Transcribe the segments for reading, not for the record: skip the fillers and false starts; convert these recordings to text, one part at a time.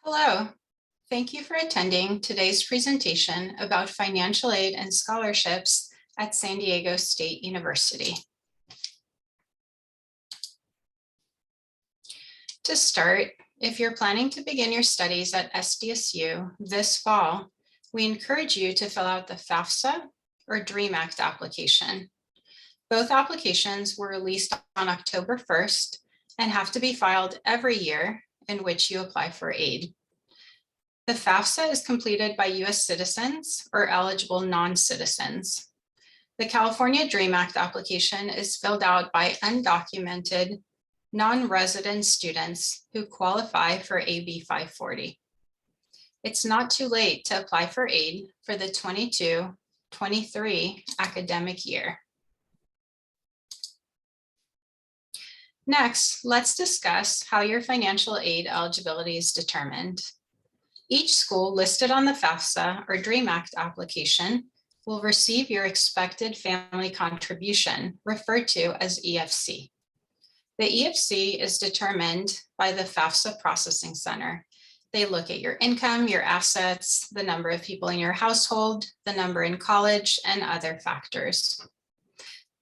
Hello, thank you for attending today's presentation about financial aid and scholarships at San Diego State University. To start, if you're planning to begin your studies at SDSU this fall, we encourage you to fill out the FAFSA or DREAM Act application. Both applications were released on October 1st and have to be filed every year in which you apply for aid. The FAFSA is completed by US citizens or eligible non-citizens. The California DREAM Act application is filled out by undocumented, non-resident students who qualify for AB 540. It's not too late to apply for aid for the 22-23 academic year. Next, let's discuss how your financial aid eligibility is determined. Each school listed on the FAFSA or DREAM Act application will receive your expected family contribution, referred to as EFC. The EFC is determined by the FAFSA Processing Center. They look at your income, your assets, the number of people in your household, the number in college, and other factors.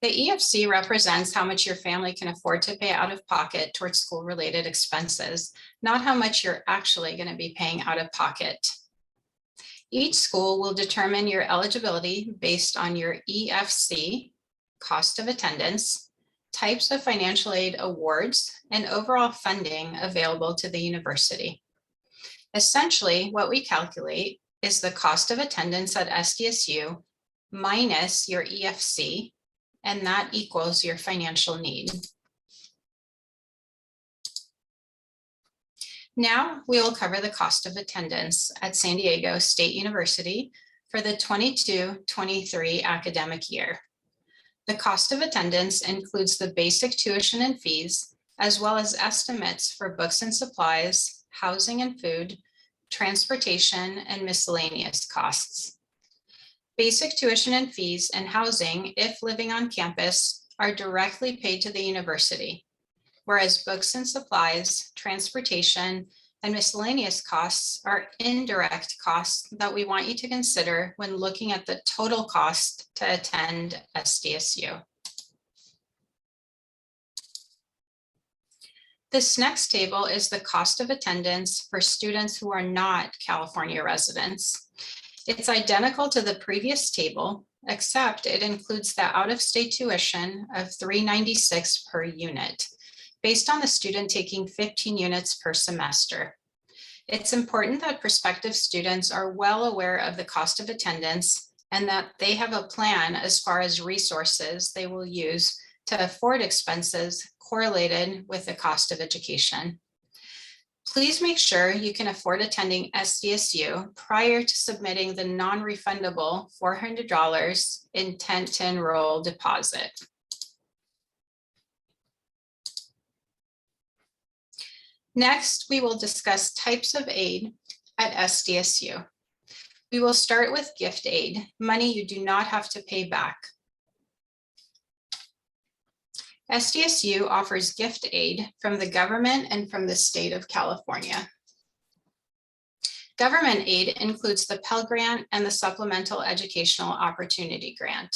The EFC represents how much your family can afford to pay out of pocket towards school-related expenses, not how much you're actually going to be paying out of pocket. Each school will determine your eligibility based on your EFC, cost of attendance, types of financial aid awards, and overall funding available to the university. Essentially, what we calculate is the cost of attendance at SDSU minus your EFC, and that equals your financial need. Now we will cover the cost of attendance at San Diego State University for the 22-23 academic year. The cost of attendance includes the basic tuition and fees, as well as estimates for books and supplies, housing and food, transportation, and miscellaneous costs. Basic tuition and fees and housing, if living on campus, are directly paid to the university, whereas books and supplies, transportation, and miscellaneous costs are indirect costs that we want you to consider when looking at the total cost to attend SDSU. This next table is the cost of attendance for students who are not California residents. It's identical to the previous table, except it includes the out-of-state tuition of $396 per unit, based on the student taking 15 units per semester. It's important that prospective students are well aware of the cost of attendance and that they have a plan as far as resources they will use to afford expenses correlated with the cost of education. Please make sure you can afford attending SDSU prior to submitting the non-refundable $400 intent to enroll deposit. Next, we will discuss types of aid at SDSU. We will start with gift aid, money you do not have to pay back. SDSU offers gift aid from the government and from the state of California. Government aid includes the Pell Grant and the Supplemental Educational Opportunity Grant.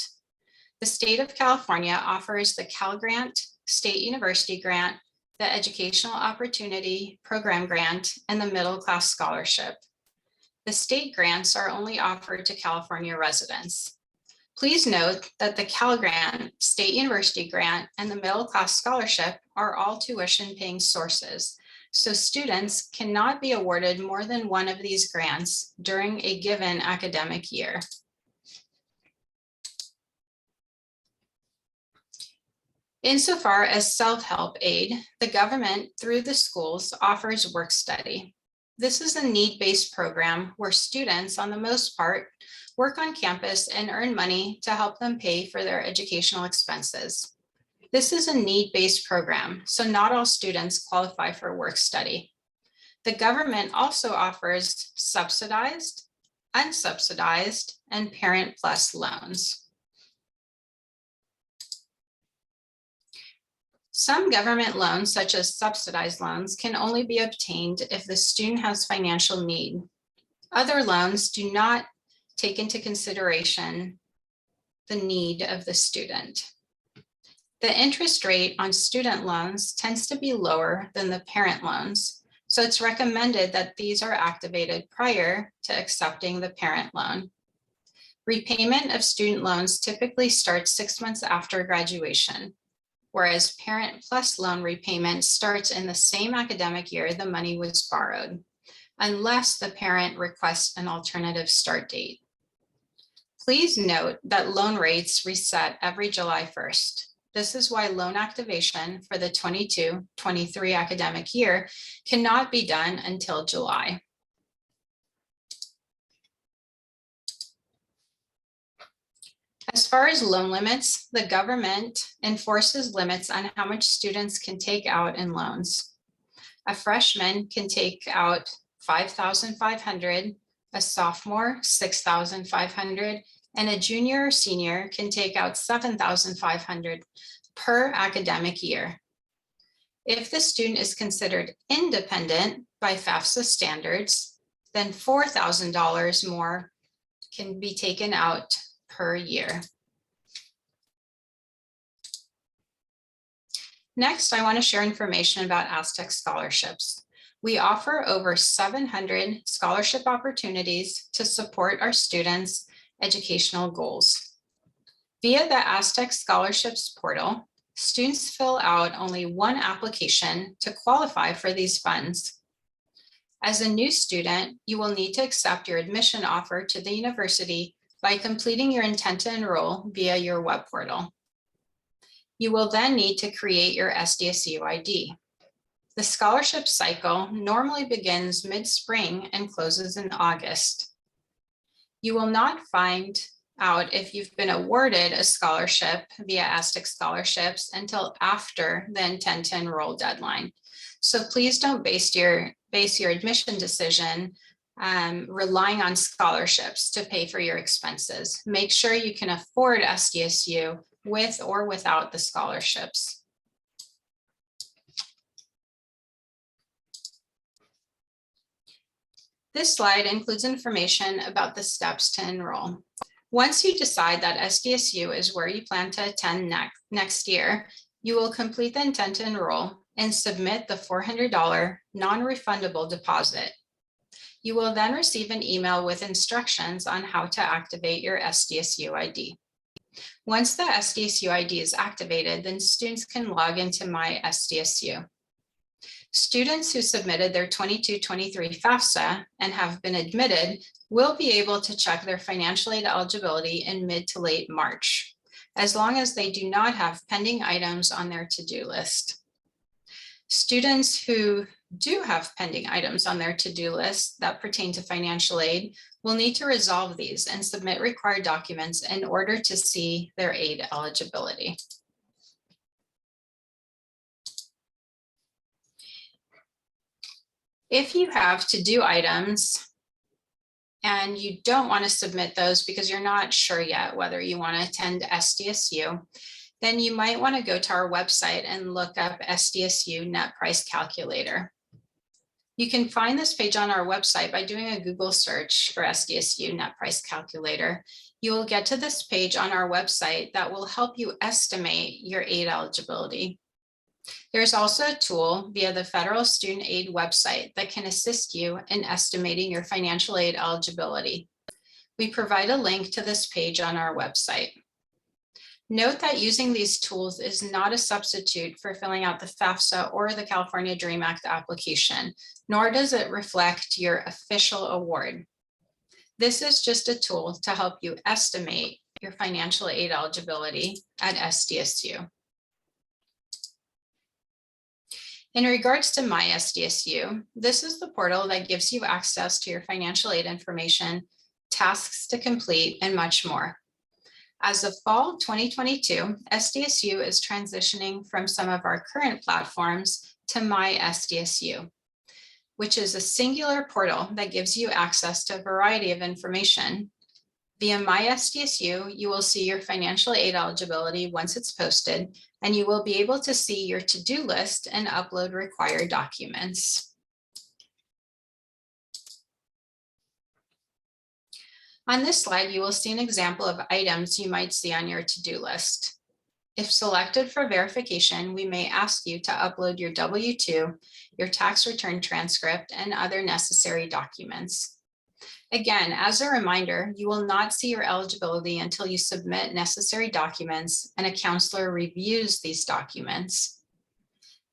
The state of California offers the Cal Grant, State University Grant, the Educational Opportunity Program Grant, and the Middle Class Scholarship. The state grants are only offered to California residents. Please note that the Cal Grant, State University Grant, and the Middle Class Scholarship are all tuition-paying sources, so students cannot be awarded more than one of these grants during a given academic year. Insofar as self-help aid, the government, through the schools, offers work study. This is a need-based program where students, on the most part, work on campus and earn money to help them pay for their educational expenses. This is a need-based program, so not all students qualify for work study. The government also offers subsidized, unsubsidized, and Parent Plus loans. Some government loans, such as subsidized loans, can only be obtained if the student has financial need. Other loans do not take into consideration the need of the student. The interest rate on student loans tends to be lower than the parent loans, so it's recommended that these are activated prior to accepting the parent loan. Repayment of student loans typically starts 6 months after graduation, whereas Parent Plus loan repayment starts in the same academic year the money was borrowed, unless the parent requests an alternative start date. Please note that loan rates reset every July 1st. This is why loan activation for the 22-23 academic year cannot be done until July. As far as loan limits, the government enforces limits on how much students can take out in loans. A freshman can take out $5,500, a sophomore $6,500, and a junior or senior can take out $7,500 per academic year. If the student is considered independent by FAFSA standards, then $4,000 more can be taken out per year. Next, I want to share information about Aztec scholarships. We offer over 700 scholarship opportunities to support our students' educational goals. Via the Aztec Scholarships portal, students fill out only one application to qualify for these funds. As a new student, you will need to accept your admission offer to the university by completing your intent to enroll via your web portal. You will then need to create your SDSU ID. The scholarship cycle normally begins mid-spring and closes in August. You will not find out if you've been awarded a scholarship via Aztec Scholarships until after the intent to enroll deadline. So please don't base your admission decision relying on scholarships to pay for your expenses. Make sure you can afford SDSU with or without the scholarships. This slide includes information about the steps to enroll. Once you decide that SDSU is where you plan to attend next year, you will complete the intent to enroll and submit the $400 non-refundable deposit. You will then receive an email with instructions on how to activate your SDSU ID. Once the SDSU ID is activated, then students can log into My SDSU. Students who submitted their 22-23 FAFSA and have been admitted will be able to check their financial aid eligibility in mid to late March, as long as they do not have pending items on their to-do list. Students who do have pending items on their to-do list that pertain to financial aid will need to resolve these and submit required documents in order to see their aid eligibility. If you have to-do items and you don't want to submit those because you're not sure yet whether you want to attend SDSU, then you might want to go to our website and look up SDSU Net Price Calculator. You can find this page on our website by doing a Google search for SDSU Net Price Calculator. You will get to this page on our website that will help you estimate your aid eligibility. There's also a tool via the Federal Student Aid website that can assist you in estimating your financial aid eligibility. We provide a link to this page on our website. Note that using these tools is not a substitute for filling out the FAFSA or the California DREAM Act application, nor does it reflect your official award. This is just a tool to help you estimate your financial aid eligibility at SDSU. In regards to My SDSU, this is the portal that gives you access to your financial aid information, tasks to complete, and much more. As of fall 2022, SDSU is transitioning from some of our current platforms to My SDSU, which is a singular portal that gives you access to a variety of information. Via My SDSU, you will see your financial aid eligibility once it's posted, and you will be able to see your to-do list and upload required documents. On this slide, you will see an example of items you might see on your to-do list. If selected for verification, we may ask you to upload your W-2, your tax return transcript, and other necessary documents. Again, as a reminder, you will not see your eligibility until you submit necessary documents and a counselor reviews these documents.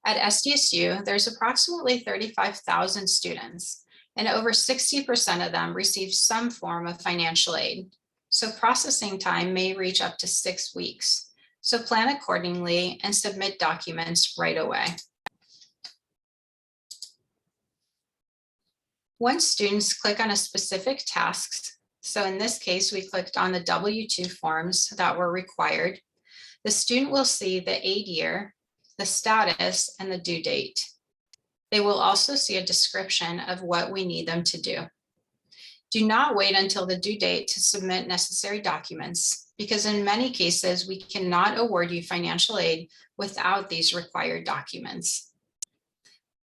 At SDSU, there's approximately 35,000 students, and over 60% of them receive some form of financial aid. So processing time may reach up to 6 weeks. So plan accordingly and submit documents right away. Once students click on a specific task, so in this case, we clicked on the W-2 forms that were required, the student will see the aid year, the status, and the due date. They will also see a description of what we need them to do. Do not wait until the due date to submit necessary documents, because in many cases, we cannot award you financial aid without these required documents.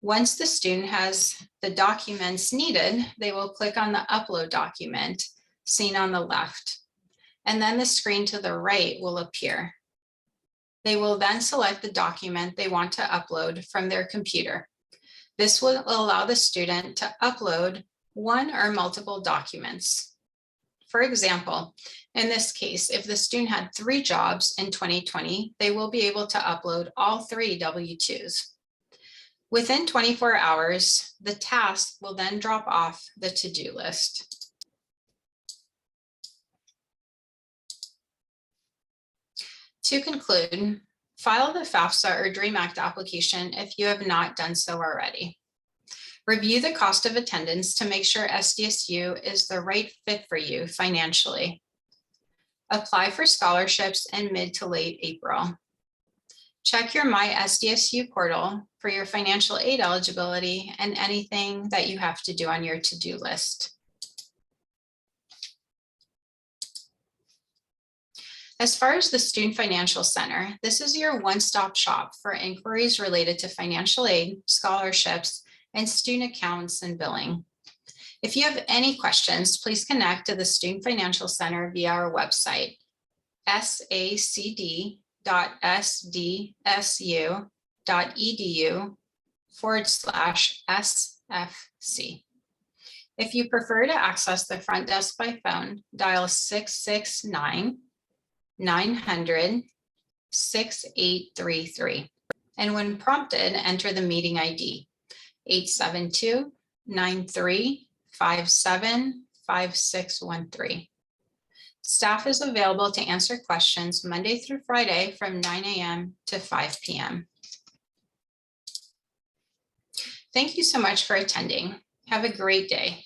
Once the student has the documents needed, they will click on the upload document seen on the left, and then the screen to the right will appear. They will then select the document they want to upload from their computer. This will allow the student to upload one or multiple documents. For example, in this case, if the student had 3 jobs in 2020, they will be able to upload all 3 W-2s. Within 24 hours, the task will then drop off the to-do list. To conclude, file the FAFSA or DREAM Act application if you have not done so already. Review the cost of attendance to make sure SDSU is the right fit for you financially. Apply for scholarships in mid to late April. Check your My SDSU portal for your financial aid eligibility and anything that you have to do on your to-do list. As far as the Student Financial Center, this is your one-stop shop for inquiries related to financial aid, scholarships, and student accounts and billing. If you have any questions, please connect to the Student Financial Center via our website, sacd.sdsu.edu/SFC. If you prefer to access the front desk by phone, dial 669-900-6833. And when prompted, enter the meeting ID, 872-9357-5613. Staff is available to answer questions Monday through Friday from 9 a.m. to 5 p.m. Thank you so much for attending. Have a great day.